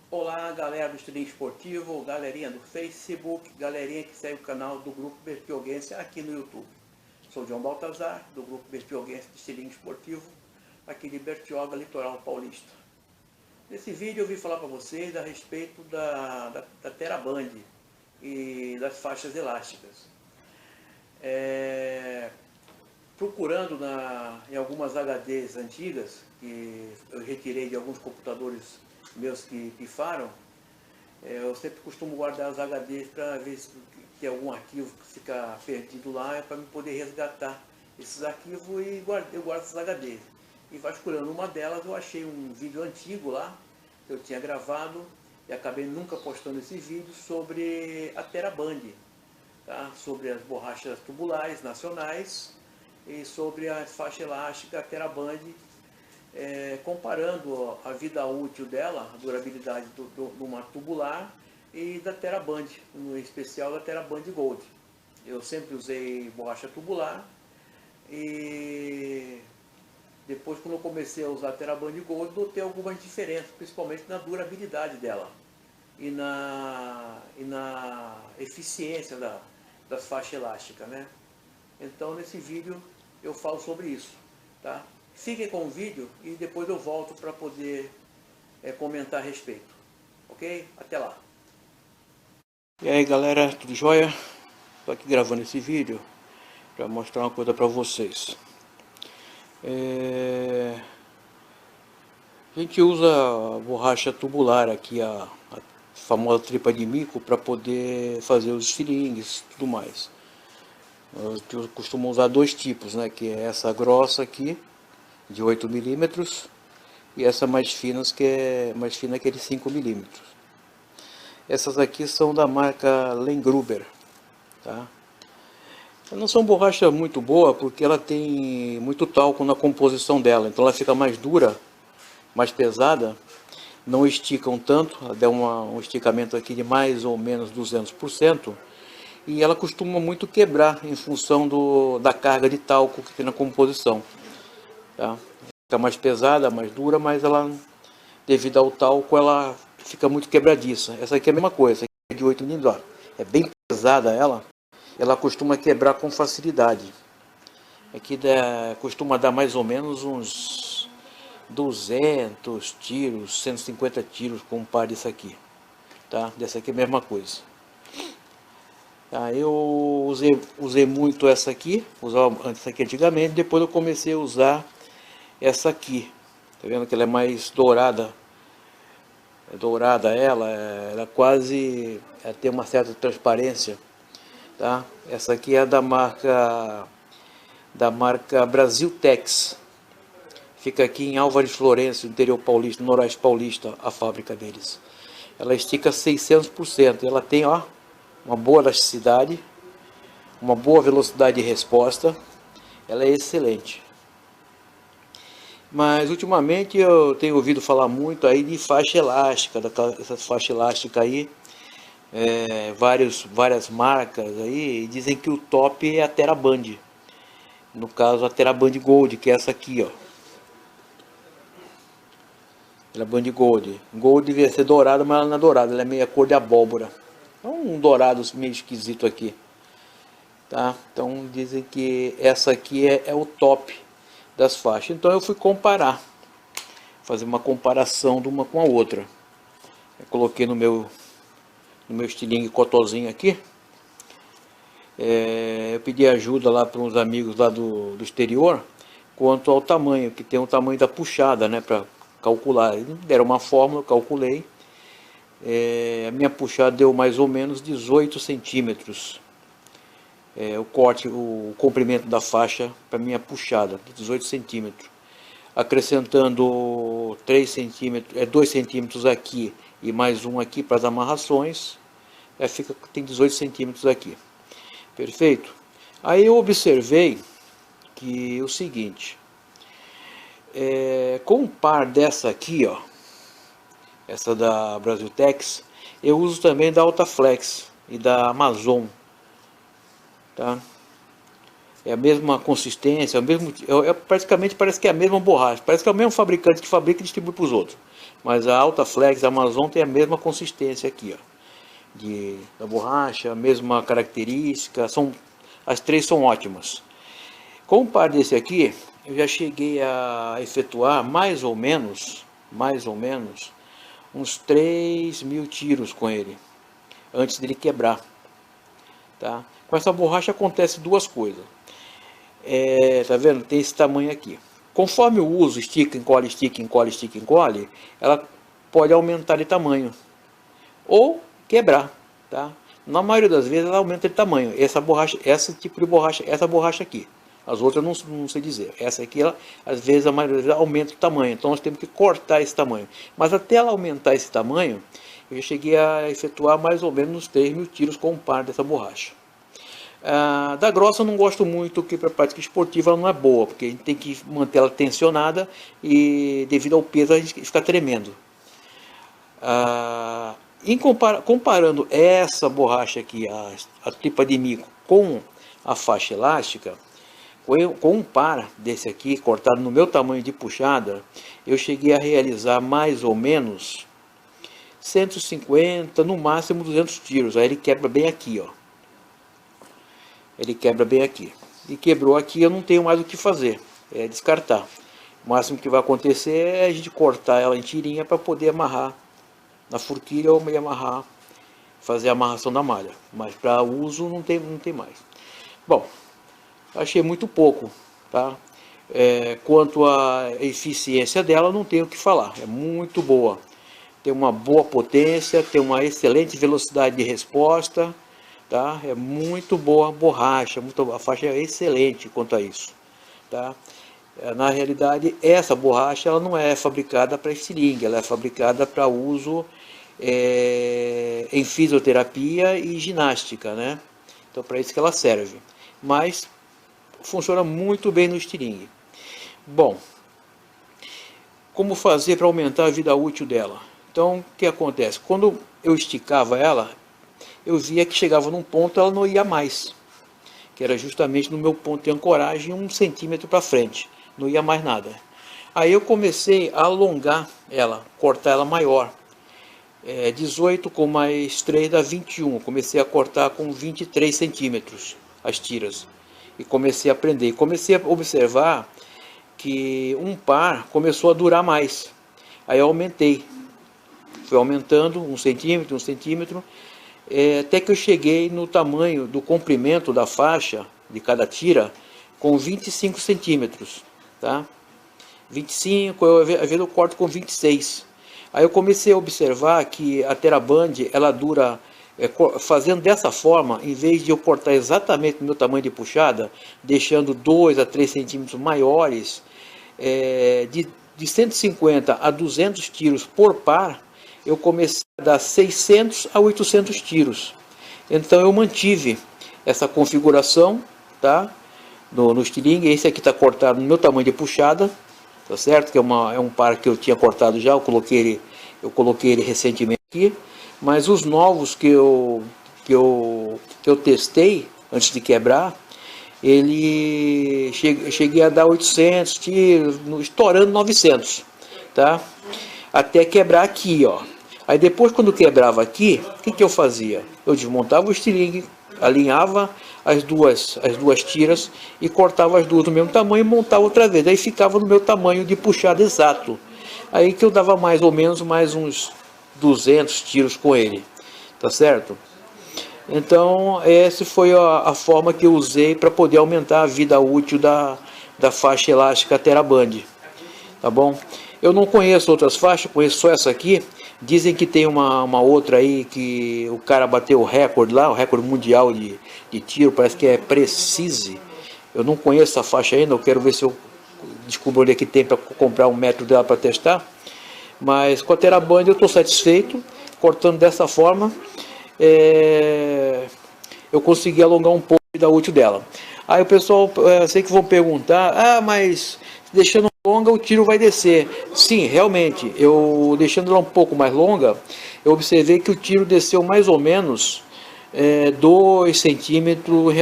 Olá, galera do Estilingue Esportivo, galerinha do Facebook, galerinha que segue o canal do Grupo Bertioguense aqui no YouTube. Sou João Baltazar, do Grupo Bertioguense de Estilingue Esportivo, aqui de Bertioga, Litoral Paulista. Nesse vídeo eu vim falar para vocês a respeito da TheraBand e das faixas elásticas. Procurando em algumas HDs antigas, que eu retirei de alguns computadores meus que pifaram, eu sempre costumo guardar as HDs para ver se tem algum arquivo que fica perdido lá, para poder resgatar esses arquivos e eu guardo essas HDs. E vasculhando uma delas, eu achei um vídeo antigo lá, que eu tinha gravado, e acabei nunca postando esse vídeo, sobre a TheraBand, tá? Sobre as borrachas tubulares nacionais e sobre a faixa elástica TheraBand, comparando a vida útil dela, a durabilidade de uma tubular e da TheraBand, no especial da TheraBand Gold. Eu sempre usei borracha tubular e depois, quando eu comecei a usar a TheraBand Gold, notei algumas diferenças, principalmente na durabilidade dela e na eficiência das faixas elásticas, né? Então, nesse vídeo eu falo sobre isso, tá? Fiquem com o vídeo e depois eu volto para poder comentar a respeito, ok? Até lá! E aí, galera, tudo jóia? Estou aqui gravando esse vídeo para mostrar uma coisa para vocês. A gente usa a borracha tubular aqui, a famosa tripa de mico, para poder fazer os estilingues e tudo mais. Eu costumo usar dois tipos, né? Que é essa grossa aqui, de 8 milímetros, e essa mais fina, que é de 5 milímetros. Essas aqui são da marca Lengruber, tá? Não são borracha muito boa, porque ela tem muito talco na composição dela, então ela fica mais dura, mais pesada, não esticam tanto, ela dá um esticamento aqui de mais ou menos 200%, e ela costuma muito quebrar em função da carga de talco que tem na composição, tá? Fica mais pesada, mais dura, mas ela, devido ao talco, ela fica muito quebradiça. Essa aqui é a mesma coisa, essa aqui é de 8 milímetros, é bem pesada ela costuma quebrar com facilidade. Aqui costuma dar mais ou menos uns 200 tiros, 150 tiros com um par dessa aqui, tá? Dessa aqui é a mesma coisa. Tá, eu usei muito essa aqui, usava essa aqui antigamente, depois eu comecei a usar essa aqui. Tá vendo que ela é mais dourada? É dourada ela quase tem uma certa transparência, tá? Essa aqui é da marca Brasil Tex. Fica aqui em Álvares Florencio, interior paulista, noroeste paulista, a fábrica deles. Ela estica 600%. Ela tem, ó, uma boa elasticidade, uma boa velocidade de resposta. Ela é excelente. Mas ultimamente eu tenho ouvido falar muito aí de faixa elástica, essas faixas elásticas aí, várias marcas aí, e dizem que o top é a TheraBand. No caso, a TheraBand Gold, que é essa aqui, ó. TheraBand Gold. Gold devia ser dourada, mas ela não é dourada, ela é meio cor de abóbora. É um dourado meio esquisito aqui, tá? Então dizem que essa aqui é o top das faixas. Então eu fui fazer uma comparação de uma com a outra. Eu coloquei no meu estilingue cotozinho aqui. Eu pedi ajuda lá para uns amigos lá do exterior quanto ao tamanho, que tem o tamanho da puxada, né, para calcular. Eles deram uma fórmula, eu calculei. A minha puxada deu mais ou menos 18 centímetros. O comprimento da faixa para minha puxada, 18 centímetros. Acrescentando 3 centímetros, 2 centímetros aqui e mais um aqui para as amarrações, tem 18 centímetros aqui. Perfeito? Aí eu observei que o seguinte, com um par dessa aqui, ó, essa da Brasil Tex, eu uso também da Altaflex e da Amazon, tá? é a mesma consistência, praticamente parece que é a mesma borracha, parece que é o mesmo fabricante que fabrica e distribui para os outros. Mas a Altaflex, a Amazon tem a mesma consistência aqui, ó, da borracha, a mesma característica, as três são ótimas. Com o par desse aqui, eu já cheguei a efetuar mais ou menos, uns 3.000 tiros com ele, antes dele quebrar. Tá? Com essa borracha acontece duas coisas. Tá vendo? Tem esse tamanho aqui. Conforme o uso, estica, encolhe, estica, encolhe, estica, encolhe, ela pode aumentar de tamanho ou quebrar, tá? Na maioria das vezes ela aumenta de tamanho. Essa borracha, esse tipo de borracha, essa borracha aqui. As outras não sei dizer. Essa aqui, ela, às vezes, a maioria das vezes aumenta o tamanho. Então nós temos que cortar esse tamanho. Mas até ela aumentar esse tamanho, eu cheguei a efetuar mais ou menos uns 3.000 tiros com um par dessa borracha. Da grossa eu não gosto muito, porque para a prática esportiva ela não é boa, porque a gente tem que manter ela tensionada e devido ao peso a gente fica tremendo. Comparando essa borracha aqui, a tripa de mico, com a faixa elástica, com um par desse aqui, cortado no meu tamanho de puxada, eu cheguei a realizar mais ou menos 150, no máximo 200 tiros. Aí ele quebra bem aqui, ó. Ele quebra bem aqui. E quebrou aqui, eu não tenho mais o que fazer, é descartar. O máximo que vai acontecer é a gente cortar ela em tirinha para poder amarrar na forquilha ou amarrar, fazer a amarração da malha. Mas para uso não tem mais. Bom, achei muito pouco, tá? Quanto à eficiência dela, não tenho o que falar, é muito boa. Tem uma boa potência, tem uma excelente velocidade de resposta, tá? É muito boa a borracha, a faixa é excelente quanto a isso, tá? Na realidade, essa borracha ela não é fabricada para estilingue, ela é fabricada para uso em fisioterapia e ginástica, né? Então, para isso que ela serve. Mas funciona muito bem no estilingue. Bom, como fazer para aumentar a vida útil dela? Então, o que acontece? Quando eu esticava ela, eu via que chegava num ponto ela não ia mais, que era justamente no meu ponto de ancoragem 1 centímetro para frente, não ia mais nada. Aí eu comecei a alongar ela, cortar ela maior. 18 com mais 3 dá 21, comecei a cortar com 23 centímetros as tiras. E comecei a aprender, comecei a observar que um par começou a durar mais. Aí eu aumentei, fui aumentando 1 centímetro, 1 centímetro, até que eu cheguei no tamanho do comprimento da faixa de cada tira com 25 centímetros, tá? 25, às vezes eu corto com 26. Aí eu comecei a observar que a TheraBand, ela dura, fazendo dessa forma, em vez de eu cortar exatamente no meu tamanho de puxada, deixando 2 a 3 centímetros maiores, de 150 a 200 tiros por par, eu comecei a dar 600 a 800 tiros. Então eu mantive essa configuração, tá? No estilingue. Esse aqui está cortado no meu tamanho de puxada, tá certo? Que é um par que eu tinha cortado já, eu coloquei ele recentemente aqui. Mas os novos que eu testei antes de quebrar, cheguei a dar 800 tiros, estourando 900, tá? Até quebrar aqui, ó. Aí depois, quando quebrava aqui, o que eu fazia? Eu desmontava o estilingue, alinhava as duas tiras e cortava as duas do mesmo tamanho e montava outra vez. Aí ficava no meu tamanho de puxada exato. Aí que eu dava mais ou menos mais uns 200 tiros com ele, tá certo? Então, essa foi a forma que eu usei para poder aumentar a vida útil da faixa elástica TheraBand, tá bom? Eu não conheço outras faixas, conheço só essa aqui. Dizem que tem uma outra aí que o cara bateu o recorde lá, o recorde mundial de tiro, parece que é Precise. Eu não conheço essa faixa ainda, eu quero ver se eu descubro onde é que tem para comprar um metro dela para testar. Mas com a TheraBand eu estou satisfeito, cortando dessa forma, eu consegui alongar um pouco da útil dela. Aí o pessoal, sei que vão perguntar, mas deixando longa o tiro vai descer. Sim, realmente, eu deixando ela um pouco mais longa, eu observei que o tiro desceu mais ou menos 2 centímetros em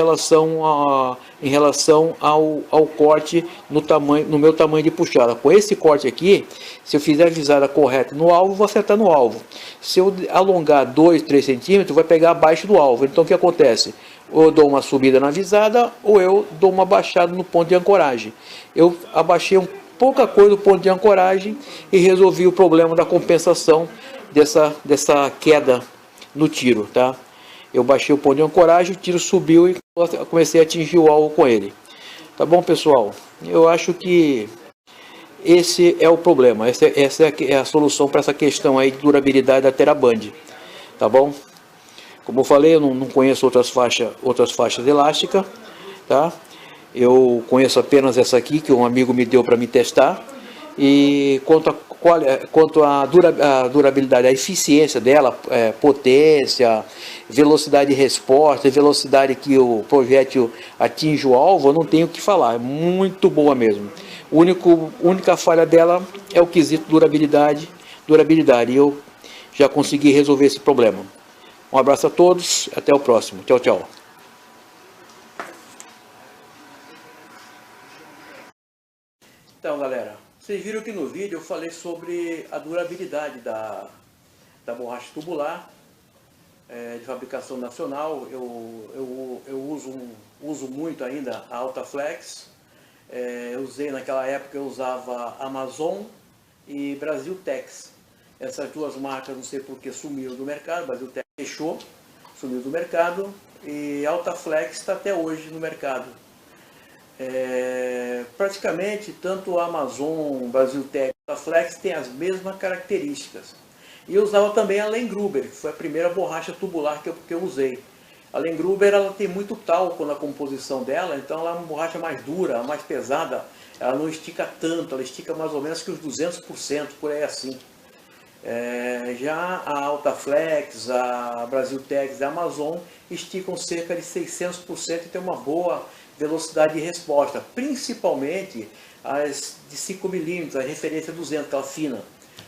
relação ao corte no meu tamanho de puxada. Com esse corte aqui, se eu fizer a visada correta no alvo, vou acertar no alvo. Se eu alongar 2, 3 centímetros, vai pegar abaixo do alvo. Então o que acontece? Ou eu dou uma subida na visada, ou eu dou uma baixada no ponto de ancoragem. Eu abaixei pouca coisa do ponto de ancoragem e resolvi o problema da compensação dessa queda no tiro, tá? Eu baixei o ponto de ancoragem, o tiro subiu e comecei a atingir o alvo com ele. Tá bom, pessoal? Eu acho que esse é o problema, essa é a solução para essa questão aí de durabilidade da TeraBand. Tá bom? Como eu falei, eu não conheço outras faixas elásticas, tá? Eu conheço apenas essa aqui, que um amigo me deu para me testar. E quanto à durabilidade, a eficiência dela, potência, velocidade de resposta, velocidade que o projétil atinge o alvo, eu não tenho o que falar, é muito boa mesmo. Única falha dela é o quesito durabilidade, e eu já consegui resolver esse problema. Um abraço a todos, até o próximo. Tchau, tchau. Então, galera, vocês viram que no vídeo eu falei sobre a durabilidade da borracha tubular de fabricação nacional. Eu uso muito ainda a Altaflex. Eu usei naquela época, eu usava Amazon e Brasiltex. Essas duas marcas, não sei por que sumiram do mercado. Brasiltex fechou, sumiu do mercado, e Altaflex está até hoje no mercado. Praticamente tanto a Amazon, Brasiltex e Altaflex têm as mesmas características. E eu usava também a Lengruber, que foi a primeira borracha tubular que eu usei. A Lengruber, ela tem muito talco na composição dela, então ela é uma borracha mais dura, mais pesada. Ela não estica tanto, ela estica mais ou menos que os 200%, por aí assim. Já a Altaflex, a Brasiltex e a Amazon esticam cerca de 600% e tem uma boa velocidade de resposta, principalmente as de 5 milímetros, a referência 200, aquela fina.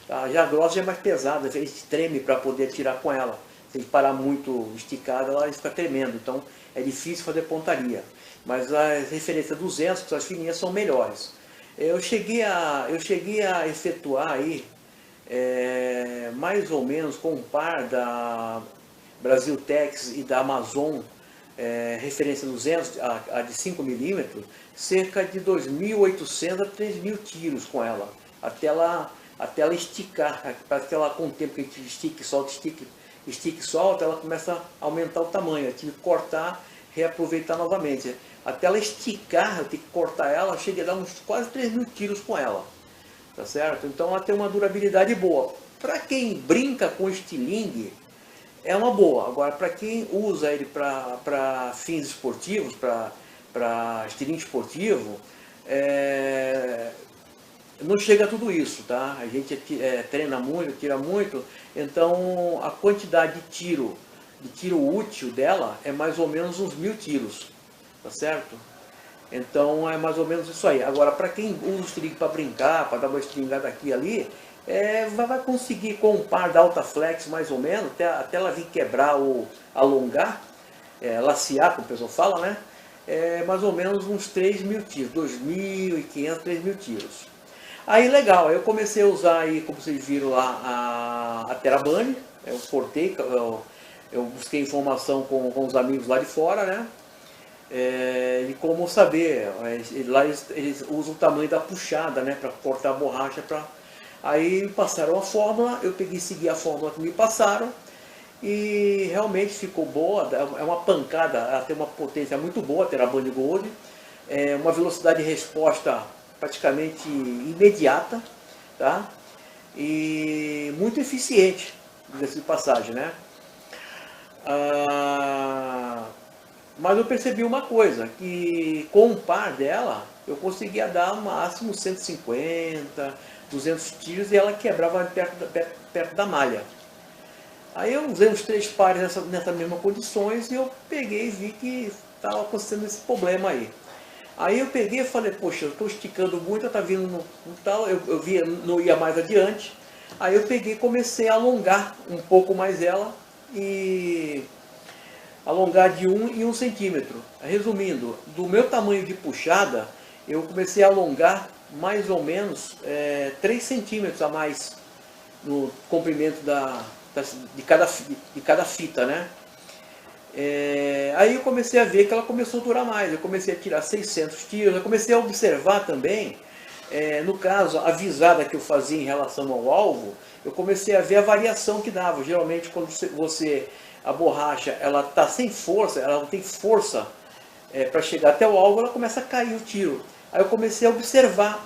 Tá? Já a grossa já é mais pesada, a gente treme para poder tirar com ela. Se a gente parar muito esticada, ela fica tremendo, então é difícil fazer pontaria. Mas as referências 200, as fininhas, são melhores. Eu cheguei a efetuar aí mais ou menos com um par da Brasiltex e da Amazon, referência 200, a de 5 milímetros, cerca de 2.800 a 3.000 tiros com ela, até ela esticar. Parece que ela, com o tempo que a gente estica e solta, ela começa a aumentar o tamanho. Eu tive que cortar, reaproveitar novamente. Até ela esticar, eu tenho que cortar ela, eu cheguei a dar uns quase 3.000 tiros com ela. Tá certo? Então ela tem uma durabilidade boa. Para quem brinca com estilingue, é uma boa. Agora, para quem usa ele para fins esportivos, para estilingue esportivo, não chega a tudo isso, tá? A gente treina muito, tira muito, então a quantidade de tiro útil dela é mais ou menos uns 1.000 tiros, tá certo? Então é mais ou menos isso aí. Agora, para quem usa o estilingue para brincar, para dar uma estilingada aqui e ali, vai conseguir com um par da Altaflex mais ou menos, até ela vir quebrar ou alongar, lacear, como o pessoal fala, né? Mais ou menos uns 3.000 tiros, 2.500, 3.000 tiros. Aí legal, eu comecei a usar aí, como vocês viram lá, a TeraBand. Eu cortei, eu busquei informação com os amigos lá de fora, né? E como saber, lá eles usam o tamanho da puxada, né, para cortar a borracha. Aí me passaram a fórmula, eu peguei e segui a fórmula que me passaram, e realmente ficou boa. É uma pancada, ela tem uma potência muito boa, a TeraBand Gold, uma velocidade de resposta praticamente imediata, tá? E muito eficiente, diga-se de passagem, né? Mas eu percebi uma coisa, que com um par dela, eu conseguia dar no máximo 150, 200 tiros, e ela quebrava perto da malha. Aí eu usei os 3 pares nessas mesmas condições, e eu peguei e vi que estava acontecendo esse problema aí. Aí eu peguei e falei, poxa, eu estou esticando muito, está vindo no tal, eu via, não ia mais adiante. Aí eu peguei e comecei a alongar um pouco mais ela, e alongar de 1 em 1 centímetro. Resumindo, do meu tamanho de puxada, eu comecei a alongar mais ou menos 3 centímetros a mais no comprimento de cada fita, né? Aí eu comecei a ver que ela começou a durar mais, eu comecei a tirar 600 tiros, eu comecei a observar também, no caso, a visada que eu fazia em relação ao alvo, eu comecei a ver a variação que dava. Geralmente quando a borracha, ela está sem força, ela não tem força para chegar até o alvo, ela começa a cair o tiro. Aí eu comecei a observar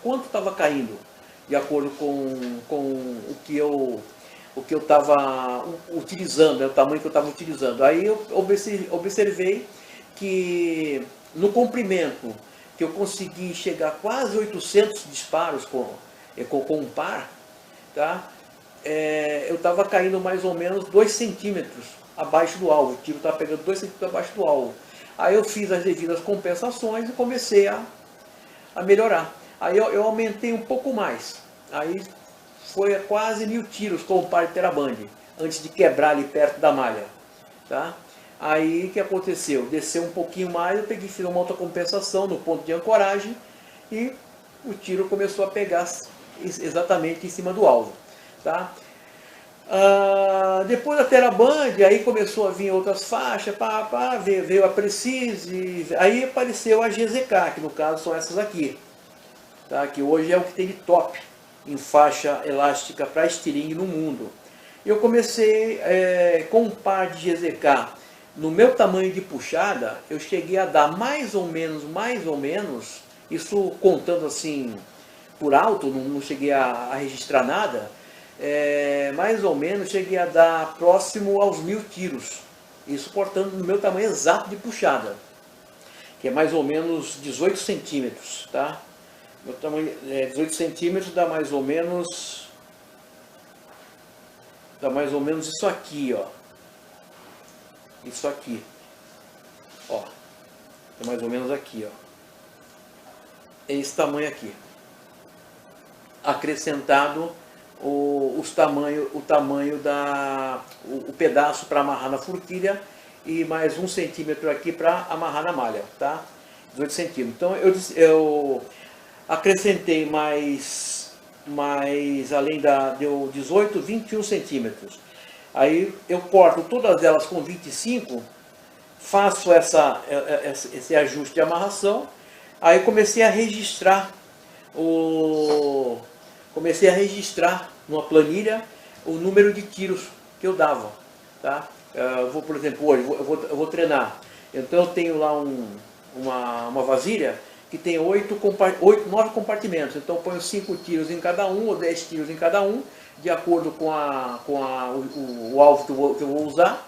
quanto estava caindo, de acordo com o que eu estava utilizando, o tamanho que eu estava utilizando. Aí eu observei que no comprimento, que eu consegui chegar a quase 800 disparos com um par, tá? Eu estava caindo mais ou menos 2 centímetros abaixo do alvo, o tiro estava pegando 2 centímetros abaixo do alvo. Aí eu fiz as devidas compensações e comecei a melhorar. Aí eu aumentei um pouco mais, aí foi a quase 1000 tiros com o par de Teraband, antes de quebrar ali perto da malha, tá? Aí o que aconteceu? Desceu um pouquinho mais, fiz uma outra compensação no ponto de ancoragem e o tiro começou a pegar exatamente em cima do alvo, tá? Depois da Teraband, aí começou a vir outras faixas, veio a Precise, aí apareceu a GZK, que no caso são essas aqui, tá? Que hoje é o que tem de top em faixa elástica para estilingue no mundo. Eu comecei com um par de GZK, no meu tamanho de puxada, eu cheguei a dar mais ou menos, isso contando assim por alto, não cheguei a registrar nada, mais ou menos cheguei a dar próximo aos 1000 tiros, isso portanto no meu tamanho exato de puxada, que é mais ou menos 18 centímetros, tá? Meu tamanho 18 centímetros dá mais ou menos isso aqui, ó. Isso aqui, ó. É mais ou menos aqui, ó. É esse tamanho aqui. Acrescentado o pedaço para amarrar na forquilha e mais 1 centímetro aqui para amarrar na malha, tá? 18 centímetros. Então eu acrescentei mais além deu 18, 21 centímetros. Aí eu corto todas elas com 25, faço esse ajuste de amarração, aí comecei a registrar numa planilha o número de tiros que eu dava, tá? Por exemplo, hoje eu vou treinar, então eu tenho lá uma vasilha que tem 9 compartimentos, então eu ponho 5 tiros em cada um, ou 10 tiros em cada um, de acordo com o alvo que eu vou usar,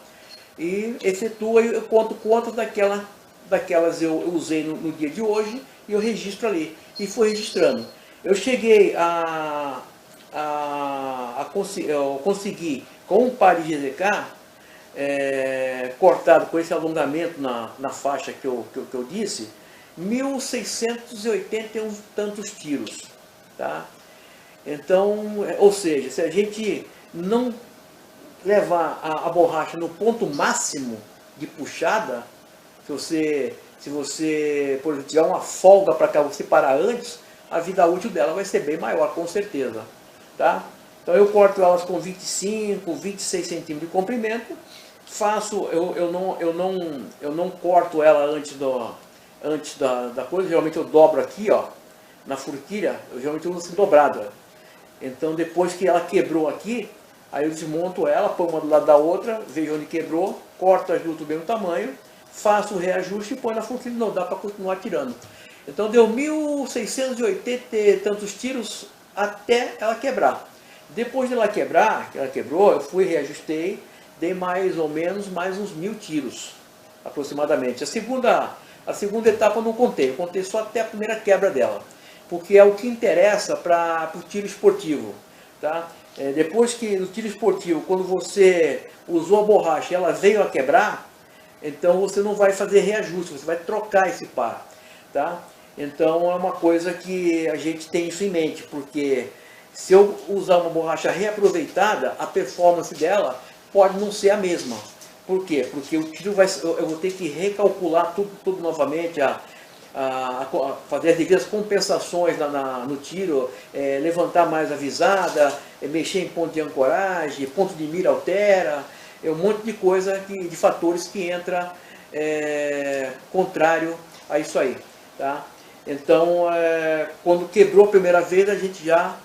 e efetuo, eu conto quantas daquelas eu usei no dia de hoje, e eu registro ali, e fui registrando. Eu cheguei eu consegui, com um par de GZK, cortado com esse alongamento na faixa que eu disse, 1.681 tantos tiros, tá? Então, ou seja, se a gente não levar a borracha no ponto máximo de puxada, se você, por exemplo, tiver uma folga para cá, você parar antes, a vida útil dela vai ser bem maior, com certeza, tá? Então eu corto elas com 25, 26 centímetros de comprimento, eu não corto ela antes da coisa, geralmente eu dobro aqui, ó, na forquilha, eu geralmente uso assim dobrada. Então depois que ela quebrou aqui, aí eu desmonto ela, ponho uma do lado da outra, vejo onde quebrou, corto as duas do mesmo tamanho, faço o reajuste e ponho na forquilha, não dá para continuar tirando. Então deu 1.680 e tantos tiros até ela quebrar. Depois de ela quebrar, que ela quebrou, eu fui, reajustei, dei mais ou menos mais uns 1000 tiros, aproximadamente. A segunda etapa eu não contei, eu contei só até a primeira quebra dela, porque é o que interessa para o tiro esportivo, tá? Depois que no tiro esportivo, quando você usou a borracha e ela veio a quebrar, então você não vai fazer reajuste, você vai trocar esse par, tá? Então é uma coisa que a gente tem isso em mente, porque se eu usar uma borracha reaproveitada, a performance dela pode não ser a mesma, Por quê? Porque o tiro eu vou ter que recalcular tudo novamente, fazer as devidas compensações no tiro, levantar mais a visada, mexer em ponto de ancoragem, ponto de mira altera, um monte de coisa, de fatores que entra contrário a isso aí. Tá? Então, quando quebrou a primeira vez, a gente já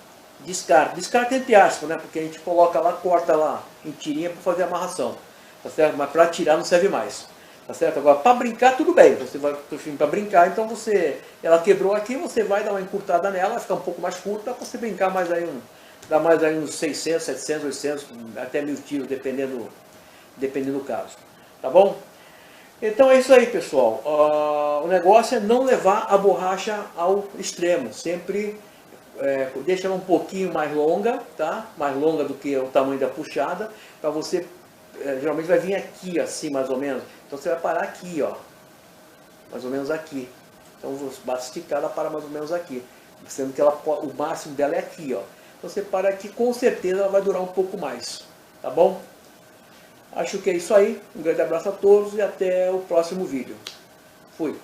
descarta entre aspas, né? Porque a gente coloca lá, corta lá em tirinha para fazer a amarração, tá certo? Mas para tirar não serve mais. Tá certo? Agora, para brincar, tudo bem. Você vai para brincar, então ela quebrou aqui, você vai dar uma encurtada nela, vai ficar um pouco mais curta, para você brincar mais aí, dar mais aí uns 600, 700, 800, até 1000 tiros, dependendo do caso. Tá bom? Então é isso aí, pessoal. O negócio é não levar a borracha ao extremo. Sempre deixa ela um pouquinho mais longa, tá? Mais longa do que o tamanho da puxada, para você, geralmente vai vir aqui assim, mais ou menos. Então você vai parar aqui, ó, mais ou menos aqui. Então você bate esticada, para mais ou menos aqui, sendo que o máximo dela é aqui, ó. Então você para aqui, com certeza ela vai durar um pouco mais, tá bom? Acho que é isso aí. Um grande abraço a todos e até o próximo vídeo. Fui!